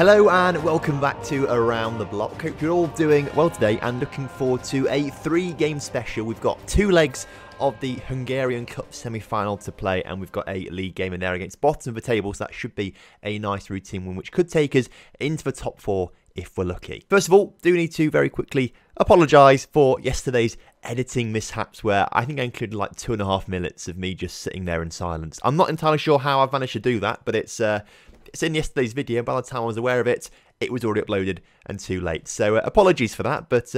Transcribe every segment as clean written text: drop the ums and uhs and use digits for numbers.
Hello and welcome back to Around the Block. Hope you're all doing well today and looking forward to a 3-game special. We've got 2 legs of the Hungarian Cup Semi Final to play, and we've got a league game in there against bottom of the table, so that should be a nice routine win which could take us into the top 4 if we're lucky. First of all, do need to very quickly apologise for yesterday's editing mishaps, where I think I included like 2.5 minutes of me just sitting there in silence. I'm not entirely sure how I've managed to do that, but it's in yesterday's video. By the time I was aware of it, it was already uploaded and too late. So apologies for that, but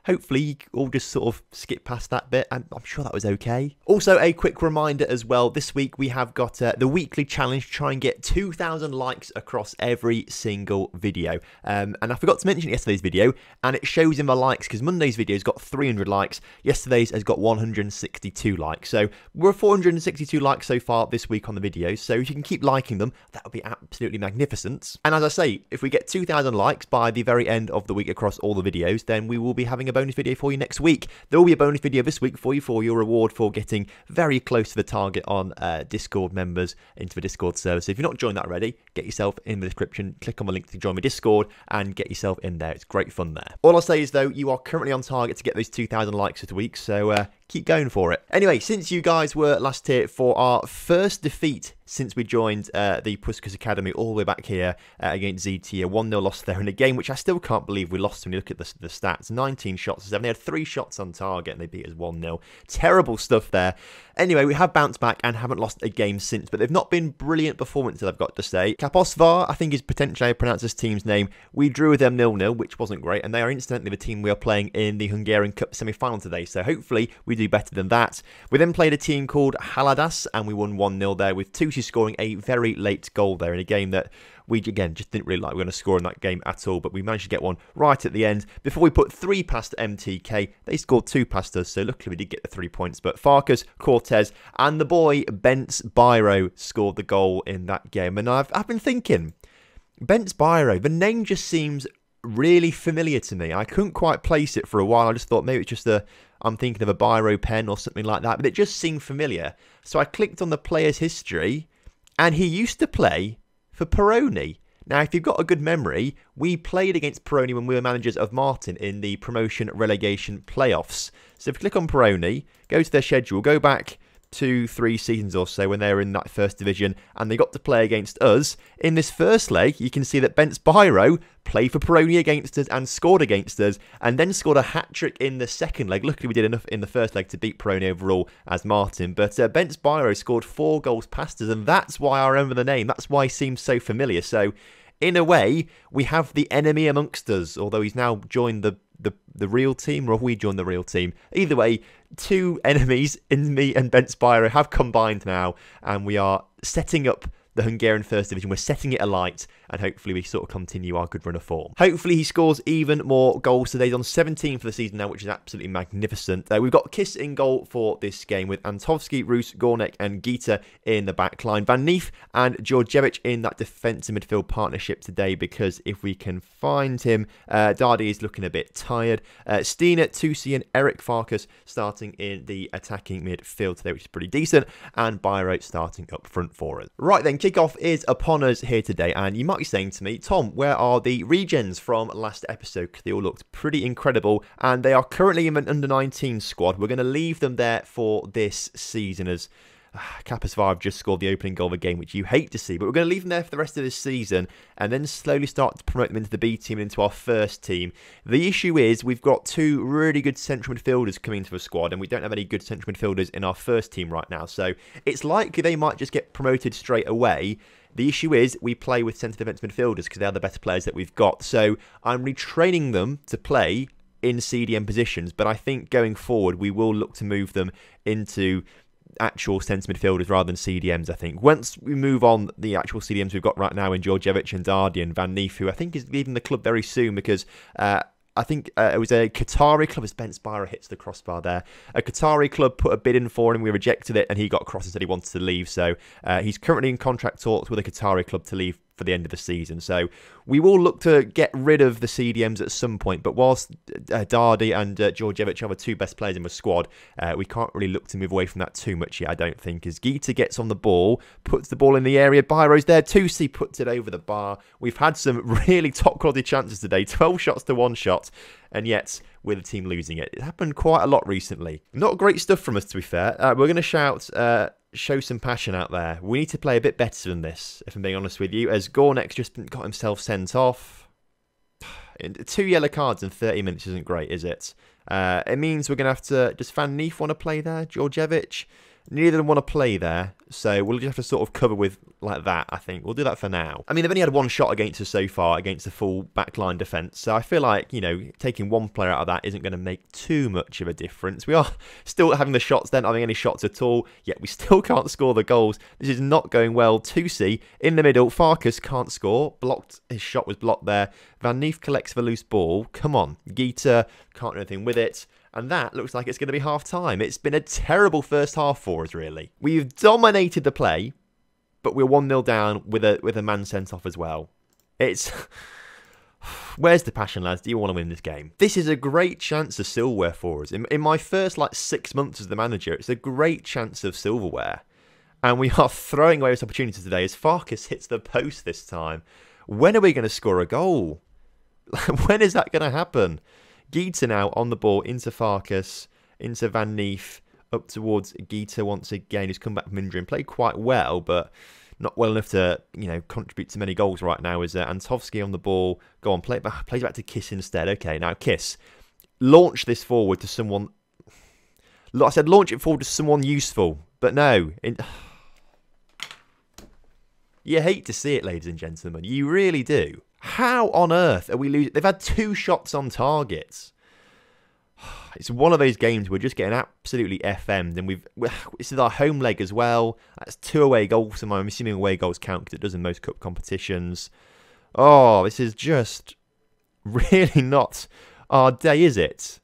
hopefully you all just sort of skip past that bit. I'm sure that was okay. Also, a quick reminder as well, this week we have got the weekly challenge to try and get 2,000 likes across every single video. And I forgot to mention yesterday's video, and it shows in my likes because Monday's video's got 300 likes, yesterday's has got 162 likes. So we're 462 likes so far this week on the videos, so if you can keep liking them, that would be absolutely magnificent. And as I say, if we get 2,000 likes by the very end of the week across all the videos, then we will be having a bonus video for you next week. There will be a bonus video this week for you for your reward for getting very close to the target on Discord members into the Discord server. So if you're not joined that already, get yourself in the description, click on the link to join my Discord and get yourself in there. It's great fun there. All I'll say is though, you are currently on target to get those 2,000 likes this week, so keep going for it. Anyway, since you guys were last here for our first defeat since we joined the Puskas Academy all the way back here against ZT, a 1-0 loss there in a game which I still can't believe we lost when you look at the stats. 19 shots to 7. They had 3 shots on target and they beat us 1-0. Terrible stuff there. Anyway, we have bounced back and haven't lost a game since, but they've not been brilliant performances, I've got to say. Kaposvar, I think is potentially how you pronounce this team's name. We drew with them 0-0, which wasn't great, and they are instantly the team we are playing in the Hungarian Cup Semi Final today, so hopefully we do better than that. We then played a team called Haladas, and we won 1-0 there, with Tusi scoring a very late goal there in a game that we, again, just didn't really like we were going to score in that game at all, but we managed to get one right at the end. Before we put 3 past MTK, they scored 2 past us, so luckily we did get the 3 points. But Farkas, Cortez, and the boy, Bence Biro, scored the goal in that game. And I've been thinking, Bence Biro, the name just seems really familiar to me. I couldn't quite place it for a while. I just thought maybe it's just I'm thinking of a Biro pen or something like that, but it just seemed familiar. So I clicked on the player's history, and he used to play for Peroni. Now, if you've got a good memory, we played against Peroni when we were managers of Martin in the promotion relegation playoffs. So if you click on Peroni, go to their schedule, go back 2-3 seasons or so when they were in that first division and they got to play against us. In this first leg, you can see that Bence Biro played for Peroni against us and scored against us, and then scored a hat-trick in the second leg. Luckily, we did enough in the first leg to beat Peroni overall as Martin, but Bence Biro scored 4 goals past us, and that's why I remember the name. That's why he seems so familiar. So, in a way, we have the enemy amongst us, although he's now joined the real team, or have we joined the real team? Either way, 2 enemies in me and Bence Biro have combined now, and we are setting up the Hungarian First Division. We're setting it alight, and hopefully we sort of continue our good run of form. Hopefully he scores even more goals today. He's on 17 for the season now, which is absolutely magnificent. We've got Kiss in goal for this game with Antovsky, Roos, Gornek and Gita in the back line. Van Neef and Georgievich in that defensive midfield partnership today, because if we can find him, Dardi is looking a bit tired. Stina, Tusi and Eric Farkas starting in the attacking midfield today, which is pretty decent, and Biro starting up front for us. Right then, kickoff is upon us here today, and you might be saying to me, Tom, where are the regens from last episode? Because they all looked pretty incredible, and they are currently in an under-19 squad. We're going to leave them there for this season, as Kaposvar have just scored the opening goal of the game, which you hate to see, but we're going to leave them there for the rest of this season and then slowly start to promote them into the B team and into our first team. The issue is we've got 2 really good central midfielders coming into the squad, and we don't have any good central midfielders in our first team right now, so it's likely they might just get promoted straight away. The issue is we play with centre defence midfielders because they are the better players that we've got, so I'm retraining them to play in CDM positions, but I think going forward we will look to move them into actual centre midfielders rather than CDMs, I think. Once we move on the actual CDMs we've got right now in Georgievich and Dardi and Van Neef, who I think is leaving the club very soon because I think it was a Qatari club, as Bence Biro hits the crossbar there. A Qatari club put a bid in for him, we rejected it, and he got across and said he wanted to leave. So he's currently in contract talks with a Qatari club to leave for the end of the season. So we will look to get rid of the CDMs at some point. But whilst Dardy and Djordjevic are the two best players in the squad, we can't really look to move away from that too much yet, I don't think. As Gita gets on the ball, puts the ball in the area, Byro's there, 2C puts it over the bar. We've had some really top quality chances today, 12 shots to 1 shot, and yet with the team losing it. It happened quite a lot recently. Not great stuff from us, to be fair. We're going to shout, show some passion out there. We need to play a bit better than this, if I'm being honest with you, as Gornek's just got himself sent off. 2 yellow cards in 30 minutes isn't great, is it? It means we're going to have to... Does Van Neef want to play there? Djordjevic? Neither of them want to play there, so we'll just have to sort of cover with like that, I think. We'll do that for now. I mean, they've only had 1 shot against us so far, against the full backline defence, so I feel like, you know, taking 1 player out of that isn't going to make too much of a difference. We are still having the shots, then not having any shots at all, yet we still can't score the goals. This is not going well. 2C in the middle, Farkas can't score. Blocked, his shot was blocked there. Van Neef collects the loose ball. Come on, Gita can't do anything with it. And that looks like it's going to be half-time. It's been a terrible first half for us, really. We've dominated the play, but we're 1-0 down with a man sent off as well. It's... Where's the passion, lads? Do you want to win this game? This is a great chance of silverware for us. In my first, 6 months as the manager, it's a great chance of silverware. And we are throwing away this opportunity today as Farkas hits the post this time. When are we going to score a goal? When is that going to happen? Gita now on the ball into Farkas, into Van Neef, up towards Gita once again, who's come back from injury and played quite well, but not well enough to, you know, contribute to many goals right now. Is Antovsky on the ball? Go on, plays it back to Kiss instead. Okay, now Kiss, launch this forward to someone. I said launch it forward to someone useful, but no. You hate to see it, ladies and gentlemen. You really do. How on earth are we losing? They've had 2 shots on target. It's one of those games we're just getting absolutely FM'd, and this is our home leg as well. That's 2 away goals, so I'm assuming away goals count because it does in most cup competitions. Oh, this is just really not our day, is it?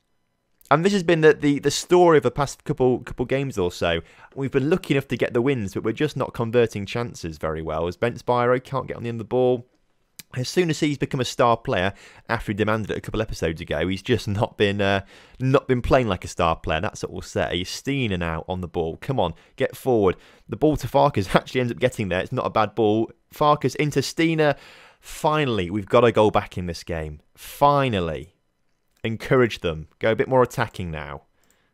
And this has been the story of the past couple games or so. We've been lucky enough to get the wins, but we're just not converting chances very well. As Bent Spyro can't get on the end of the ball. As soon as he's become a star player, after he demanded it a couple episodes ago, he's just not been playing like a star player. That's what we'll say. Steiner now on the ball. Come on, get forward. The ball to Farkas actually ends up getting there. It's not a bad ball. Farkas into Steiner. Finally, we've got a goal back in this game. Finally. Encourage them. Go a bit more attacking now.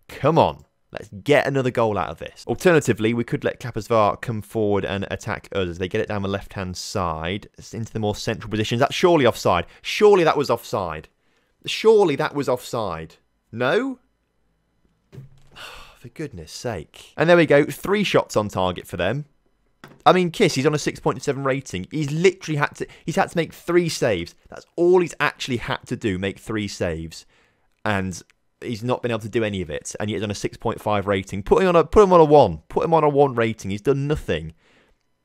Come on. Let's get another goal out of this. Alternatively, we could let Kapasvar come forward and attack us as they get it down the left-hand side. It's into the more central positions. That's surely offside. Surely that was offside. Surely that was offside. No? For goodness sake. And there we go. 3 shots on target for them. I mean, Kiss, he's on a 6.7 rating. He's literally had to make 3 saves. That's all he's actually had to do, make 3 saves. And he's not been able to do any of it, and yet he's on a 6.5 rating. Put him on a 1. Put him on a 1 rating. He's done nothing.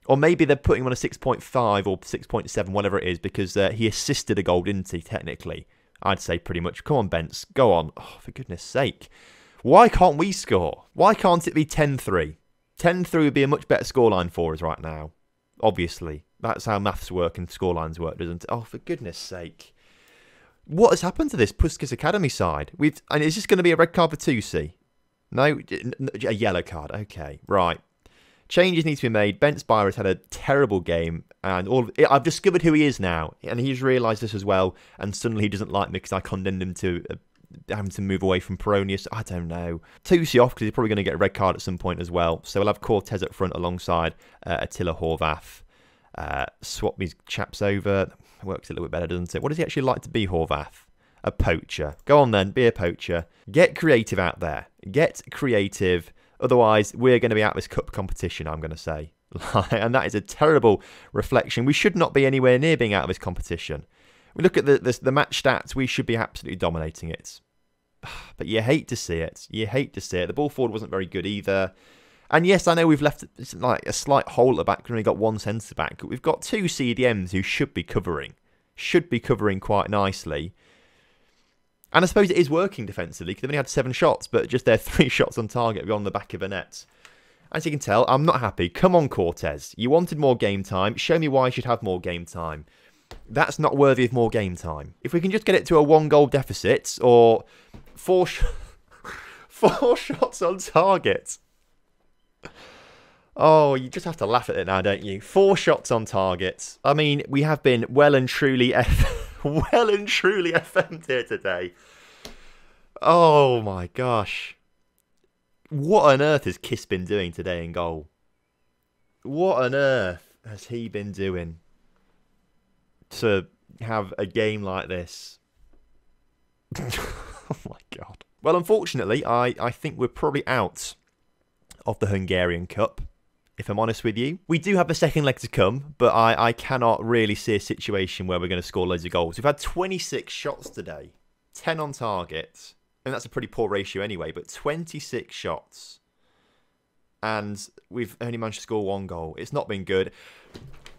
Or maybe they're putting him on a 6.5 or 6.7, whatever it is, because he assisted a goal, didn't he, technically? I'd say pretty much. Come on, Bents. Go on. Oh, for goodness sake. Why can't we score? Why can't it be 10-3? 10-3 would be a much better scoreline for us right now. Obviously. That's how maths work and scorelines work, doesn't it? Oh, for goodness sake. What has happened to this Puskas Academy side? And is this going to be a red card for 2C? No? A yellow card. Okay, right. Changes need to be made. Bent Spyro has had a terrible game, and I've discovered who he is now, and he's realised this as well, and suddenly he doesn't like me because I condemned him to having to move away from Peronius. I don't know. 2C off because he's probably going to get a red card at some point as well. So we'll have Cortez up front alongside Attila Horvath. Swap these chaps over. Works a little bit better, doesn't it? What does he actually like to be, Horvath? A poacher. Go on then, be a poacher. Get creative out there. Get creative. Otherwise, we're going to be out of this cup competition, I'm going to say. And that is a terrible reflection. We should not be anywhere near being out of this competition. We look at the match stats, we should be absolutely dominating it. But you hate to see it. You hate to see it. The ball forward wasn't very good either. And yes, I know we've left like a slight hole at the back. We've only got 1 centre back. But we've got 2 CDMs who should be covering. Should be covering quite nicely. And I suppose it is working defensively because they've only had 7 shots, but just their 3 shots on target beyond the back of the net. As you can tell, I'm not happy. Come on, Cortez. You wanted more game time. Show me why I should have more game time. That's not worthy of more game time. If we can just get it to a 1-goal deficit or 4 shots on target. Oh, you just have to laugh at it now, don't you? 4 shots on target. I mean, we have been well and truly FM'd here today. Oh my gosh. What on earth has Kiss been doing today in goal? What on earth has he been doing to have a game like this? Oh my god. Well, unfortunately, I think we're probably out of the Hungarian Cup, if I'm honest with you. We do have the second leg to come, but I cannot really see a situation where we're going to score loads of goals. We've had 26 shots today, 10 on target. And that's a pretty poor ratio anyway, but 26 shots. And we've only managed to score 1 goal. It's not been good.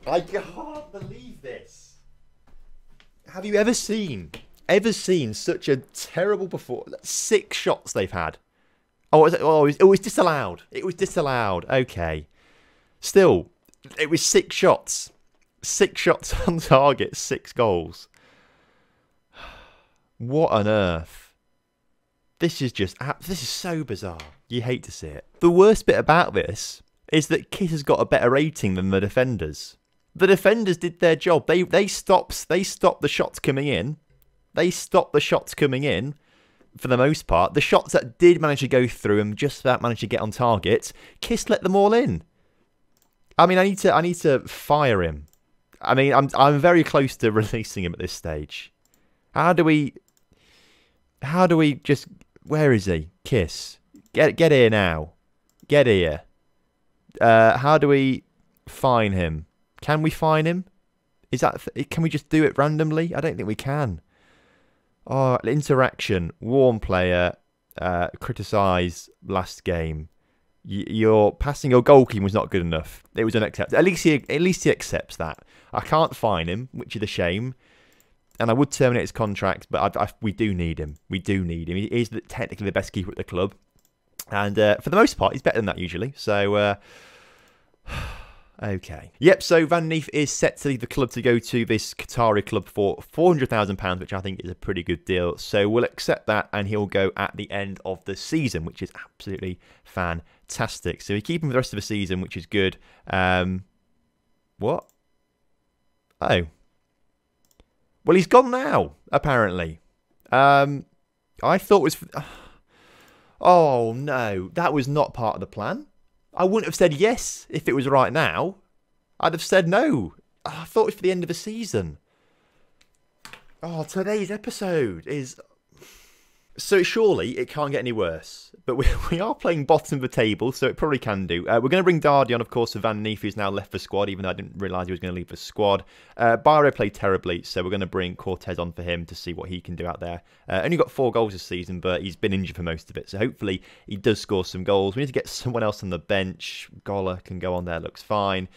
I can't believe this. Have you ever seen such a terrible performance? 6 shots they've had. Oh, it was disallowed. It was disallowed. Okay. Still, it was 6 shots. 6 shots on target, 6 goals. What on earth? This is so bizarre. You hate to see it. The worst bit about this is that Kiss has got a better rating than the defenders. The defenders did their job. They stopped the shots coming in. They stopped the shots coming in for the most part. The shots that did manage to go through and just about managed to get on target, Kiss let them all in. I mean, I need to fire him. I mean, I'm very close to releasing him at this stage. How do we just... Where is he? Kiss. Get here now. Get here. How do we fine him? Can we fine him? Can we just do it randomly? I don't think we can. Oh, interaction. Warm player. Criticise last game. Your passing or goalkeeping was not good enough. It was unacceptable. At least he accepts that. I can't fine him, which is a shame. And I would terminate his contract, but we do need him. We do need him. He is technically the best keeper at the club. And for the most part, he's better than that usually. So, okay. Yep, so Van Neef is set to leave the club to go to this Qatari club for £400,000, which I think is a pretty good deal. So we'll accept that, and he'll go at the end of the season, which is absolutely fantastic. So we keep him for the rest of the season, which is good. What? Oh. Well, he's gone now, apparently. I thought it was... Oh, no. That was not part of the plan. I wouldn't have said yes if it was right now. I'd have said no. I thought it was for the end of the season. Oh, today's episode is... So surely it can't get any worse. But we are playing bottom of the table, so it probably can do. We're going to bring Dardy on, of course, for Van Neef, who's now left the squad, even though I didn't realise he was going to leave the squad. Barre played terribly, so we're going to bring Cortez on for him to see what he can do out there. Only got 4 goals this season, but he's been injured for most of it, so hopefully he does score some goals. We need to get someone else on the bench. Gola can go on there, looks fine.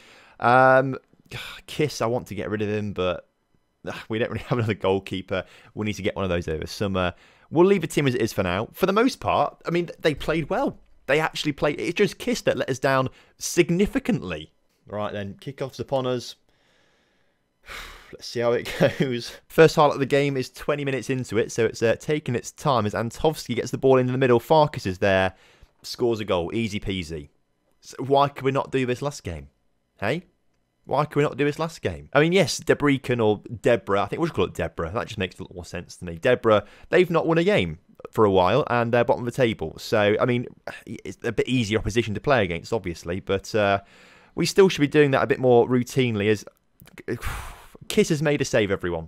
Kiss, I want to get rid of him, but we don't really have another goalkeeper. We need to get one of those over summer. We'll leave the team as it is for now. For the most part, I mean, they played well. They actually played. It's just Kiss that let us down significantly. Right then, kickoff's upon us. Let's see how it goes. First highlight of the game is 20 minutes into it, so it's taking its time as Antovski gets the ball into the middle. Farkas is there, scores a goal, easy peasy. So why could we not do this last game? Hey? Why can we not do this last game? I mean, yes, Debrecan or Deborah, I think we'll just call it Deborah. That just makes a little more sense to me. Deborah, they've not won a game for a while, and they're bottom of the table. So, I mean, it's a bit easier opposition to play against, obviously, but we still should be doing that a bit more routinely as Kiss has made a save, everyone.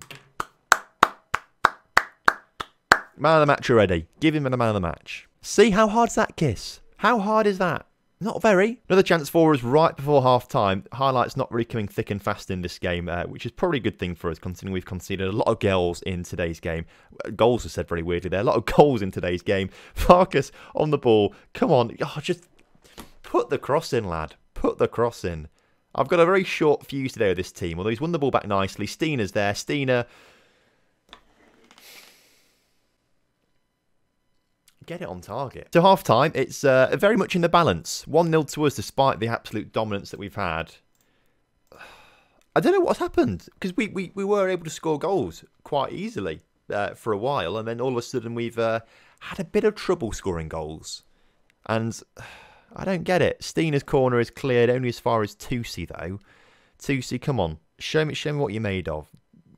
Man of the match already. Give him the man of the match. See, how hard's that, Kiss? How hard is that? Not very. Another chance for us right before half-time. Highlights not really coming thick and fast in this game, which is probably a good thing for us, considering we've conceded a lot of goals in today's game. Goals are said very weirdly there. A lot of goals in today's game. Farkas on the ball. Come on. Oh, just put the cross in, lad. Put the cross in. I've got a very short fuse today with this team, although he's won the ball back nicely. Steener's there. Steener... get it on target. So half-time, it's very much in the balance. 1-0 to us despite the absolute dominance that we've had. I don't know what's happened, because we were able to score goals quite easily for a while, and then all of a sudden we've had a bit of trouble scoring goals. And I don't get it. Steener's corner is cleared only as far as Tusi, though. Tusi, come on. Show me what you're made of.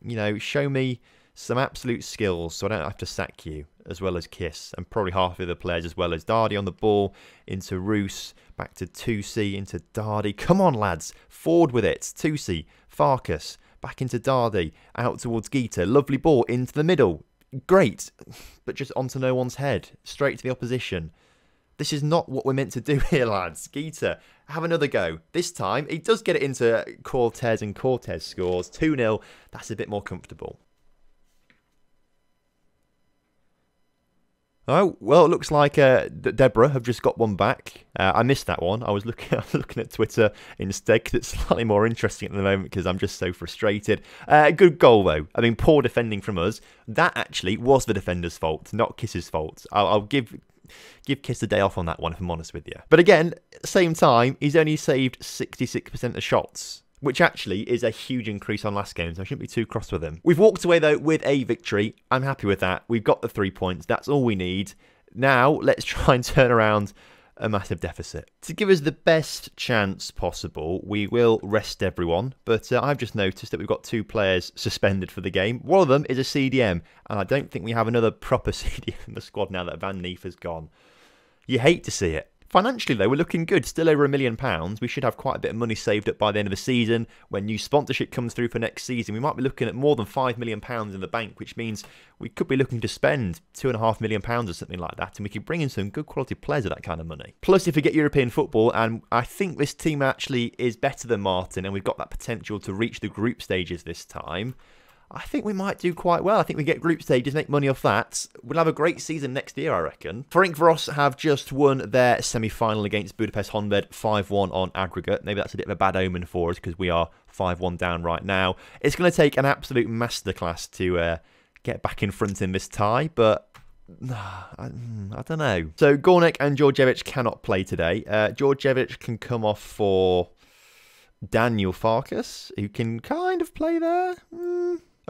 You know, show me some absolute skills so I don't have to sack you, as well as Kiss, and probably half of the players as well. As Dardy on the ball, into Roos, back to Tusi, into Dardy. Come on, lads. Forward with it. Tusi, Farkas, back into Dardy, out towards Gita. Lovely ball into the middle. Great, but just onto no one's head. Straight to the opposition. This is not what we're meant to do here, lads. Gita, have another go. This time, he does get it into Cortez, and Cortez scores. 2-0. That's a bit more comfortable. Oh, well, it looks like Deborah have just got one back. I missed that one. I was looking at Twitter instead, because it's slightly more interesting at the moment because I'm just so frustrated. Good goal, though. I mean, poor defending from us. That actually was the defender's fault, not Kiss's fault. I'll give Kiss a day off on that one, if I'm honest with you. But again, at the same time, he's only saved 66% of shots, which actually is a huge increase on last game, so I shouldn't be too cross with him. We've walked away, though, with a victory. I'm happy with that. We've got the 3 points. That's all we need. Now, let's try and turn around a massive deficit. To give us the best chance possible, we will rest everyone, but I've just noticed that we've got 2 players suspended for the game. One of them is a CDM, and I don't think we have another proper CDM in the squad now that Van Neef has gone. You hate to see it. Financially, though, we're looking good. Still over £1 million. We should have quite a bit of money saved up by the end of the season. When new sponsorship comes through for next season, we might be looking at more than £5 million in the bank, which means we could be looking to spend £2.5 million or something like that, and we could bring in some good quality players with that kind of money. Plus, if we get European football, and I think this team actually is better than Martin, and we've got that potential to reach the group stages this time, I think we might do quite well. I think we get group stages, make money off that. We'll have a great season next year, I reckon. Peripherals have just won their semi-final against Budapest Honved 5-1 on aggregate. Maybe that's a bit of a bad omen for us because we are 5-1 down right now. It's going to take an absolute masterclass to get back in front in this tie, but I don't know. So Gornek and Georgievich cannot play today. Georgievich can come off for Daniel Farkas, who can kind of play there.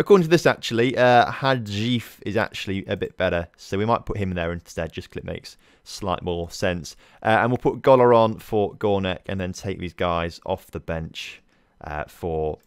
According to this, actually, Hadjif is actually a bit better, so we might put him there instead, just because it makes slight more sense. And we'll put Goller on for Gornek, and then take these guys off the bench for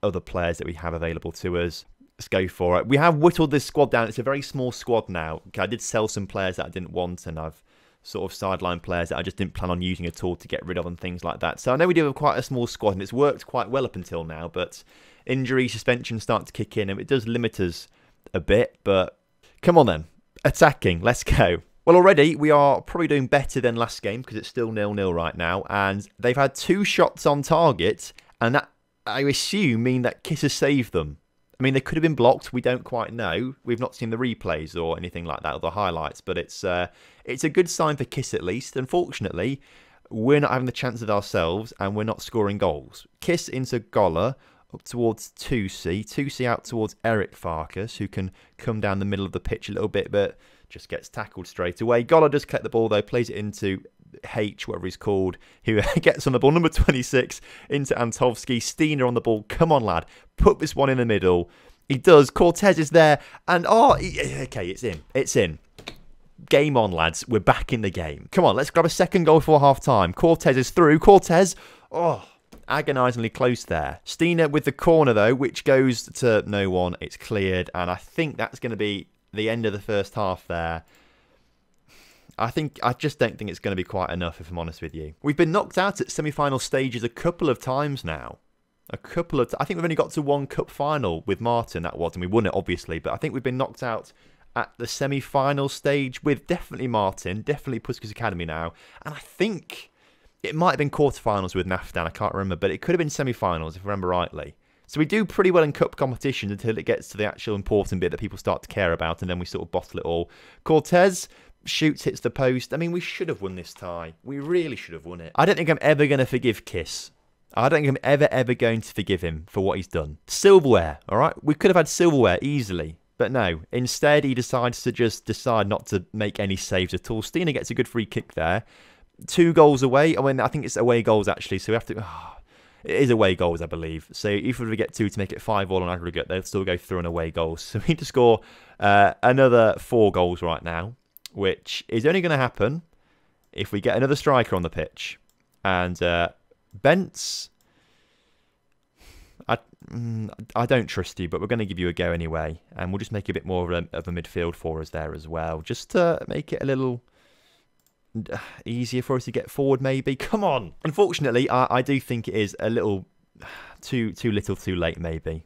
other players that we have available to us. Let's go for it. We have whittled this squad down. It's a very small squad now. I did sell some players that I didn't want, and I've sort of sideline players that I just didn't plan on using at all to get rid of and things like that. So I know we do have quite a small squad, and it's worked quite well up until now, but injury, suspension start to kick in, and it does limit us a bit, but come on then. Attacking, let's go. Well, already we are probably doing better than last game because it's still 0-0 right now, and they've had 2 shots on target, and that, I assume, mean that Kiss has saved them. I mean, they could have been blocked. We don't quite know. We've not seen the replays or anything like that, or the highlights, but it's a good sign for Kiss at least. Unfortunately, we're not having the chances ourselves, and we're not scoring goals. Kiss into Goller, up towards Tusi. Tusi out towards Eric Farkas, who can come down the middle of the pitch a little bit, but just gets tackled straight away. Goller does collect the ball, though, plays it into H, whatever he's called, who gets on the ball. Number 26 into Antovsky. Steener on the ball. Come on, lad. Put this one in the middle. He does. Cortez is there. And, okay, it's in. It's in. Game on, lads. We're back in the game. Come on, let's grab a second goal before half-time. Cortez is through. Cortez. Agonisingly close there. Steener with the corner, though, which goes to no one. It's cleared, and I think that's going to be the end of the first half there. I just don't think it's going to be quite enough, if I'm honest with you. We've been knocked out at semi-final stages a couple of times now. I think we've only got to 1 cup final with Martin, that was, and we won it, obviously, but I think we've been knocked out at the semi-final stage with definitely Martin, definitely Puskas Academy now, and I think it might have been quarterfinals with Naftan, I can't remember, but it could have been semi-finals, if I remember rightly. So we do pretty well in cup competitions until it gets to the actual important bit that people start to care about, and then we sort of bottle it all. Cortez shoots, hits the post. I mean, we should have won this tie. We really should have won it. I don't think I'm ever going to forgive Kiss. I don't think I'm ever going to forgive him for what he's done. Silverware, all right? We could have had silverware easily. But no, instead he decides to just decide not to make any saves at all. Stina gets a good free kick there. 2 goals away. I mean, I think it's away goals actually, so we have to... it is away goals, I believe. So if we get 2 to make it 5-all on aggregate, they'll still go through on away goals. So we need to score another 4 goals right now, which is only going to happen if we get another striker on the pitch. And Bentz... I don't trust you, but we're going to give you a go anyway. And we'll just make a bit more of a midfield for us there as well. Just to make it a little easier for us to get forward, maybe. Come on! Unfortunately, I do think it is a little too little too late, maybe.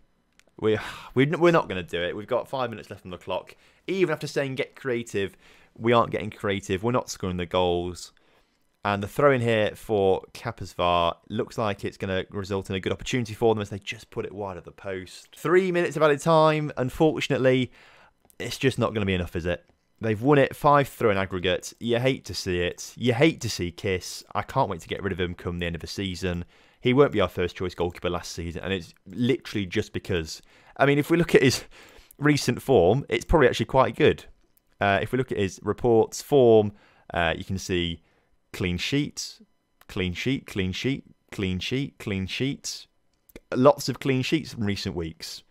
We're not going to do it. We've got 5 minutes left on the clock. Even after saying get creative, we aren't getting creative. We're not scoring the goals. And the throw in here for Kapasvar looks like it's going to result in a good opportunity for them as they just put it wide of the post. 3 minutes of added time. Unfortunately, it's just not going to be enough, is it? They've won it 5-3 in aggregate. You hate to see it. You hate to see Kiss. I can't wait to get rid of him come the end of the season. He won't be our first choice goalkeeper last season. And it's literally just because... I mean, if we look at his recent form, it's probably actually quite good. If we look at his reports, form, you can see... Clean sheet, clean sheet, clean sheet, clean sheet, clean sheets. Lots of clean sheets in recent weeks.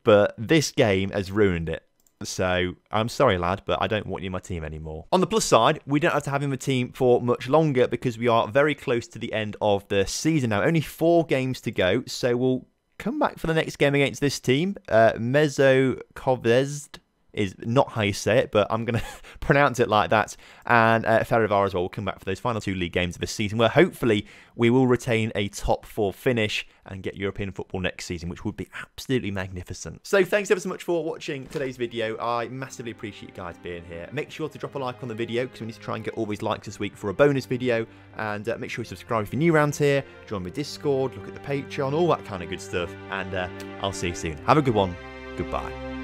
But this game has ruined it. So, I'm sorry, lad, but I don't want you in my team anymore. On the plus side, we don't have to have him in the team for much longer because we are very close to the end of the season now. Only 4 games to go, so we'll come back for the next game against this team. Mezokovzd is not how you say it, but I'm going to pronounce it like that. And Peripherals as well will come back for those final 2 league games of the season, where hopefully we will retain a top 4 finish and get European football next season, which would be absolutely magnificent. So thanks ever so much for watching today's video. I massively appreciate you guys being here. Make sure to drop a like on the video because we need to try and get all these likes this week for a bonus video. And make sure you subscribe if you're new around here. Join my Discord, look at the Patreon, all that kind of good stuff. And I'll see you soon. Have a good one. Goodbye.